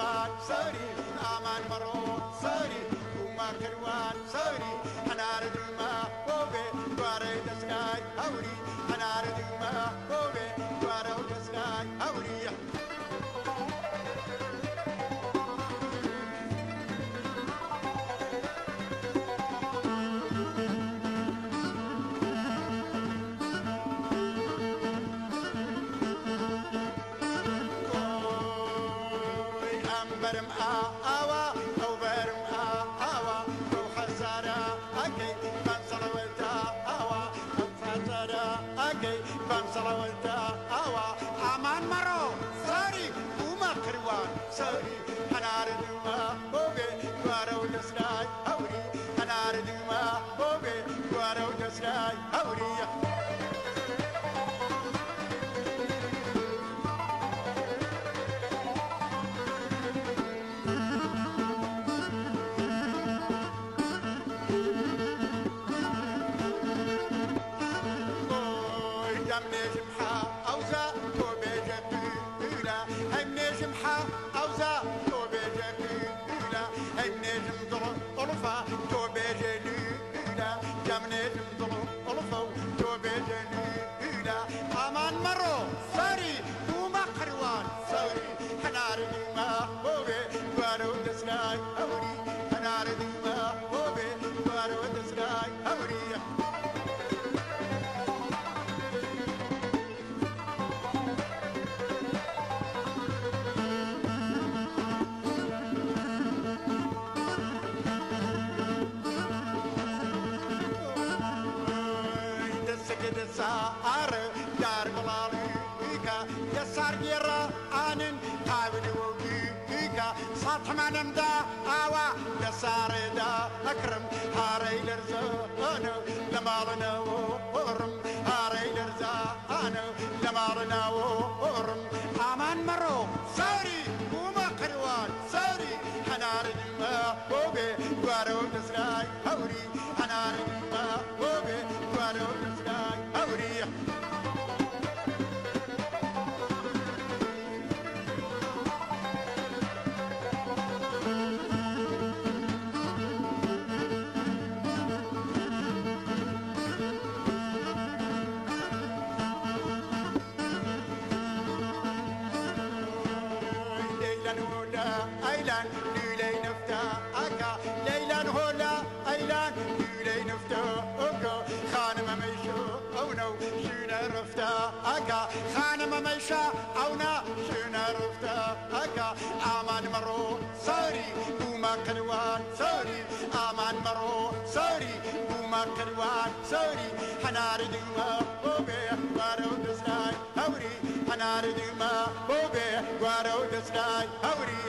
كروان سوري أمان مرو سوري وما كروان سوري أنا ردما بوبي دواري دسكاي هوري أنا ردما بوبي دواري دسكاي هوري برم آوا أو برم آوا أو حزارة أكي بنصلوتا آوا أو حزارة أكي بنصلوتا آوا أمان مرو سوري وما كروان سوري أنا ردما بوبي دوارو دسراي هوري أنا ردما بوبي دوارو دسراي هوري أمان مرو سوري وما قروان سوري حناردي ما بوبي دوارو دسراي هوري حناردي ما بوبي دوارو دسراي هوري سار دار بلاليكا يسار جرا آنن قابل وجيكا سطح منم دا آوا يسار دا أكرم هاري لرزانو لمالنا ورم هاري لرزانو لمالنا ورم أمان مرو سوري وما قروان سوري حنار ما بوبي دوارو دسراي هوري حنار ما بوبي دوارو دسراي هوري ليلا هولا أيلان ليلي نفتا أكا ليلا هولا أيلان ليلي نفتا أكا خانم ميشو أونو شونا رفتا أكا خانم ميشا أونا شونا رفتا أكا أمان مرو سوري بوما كروان سوري أمان مرو سوري بوما كروان سوري حنار دوما بوبي وارو دسراي هوري حنار دوما بوبي وارو دسراي هوري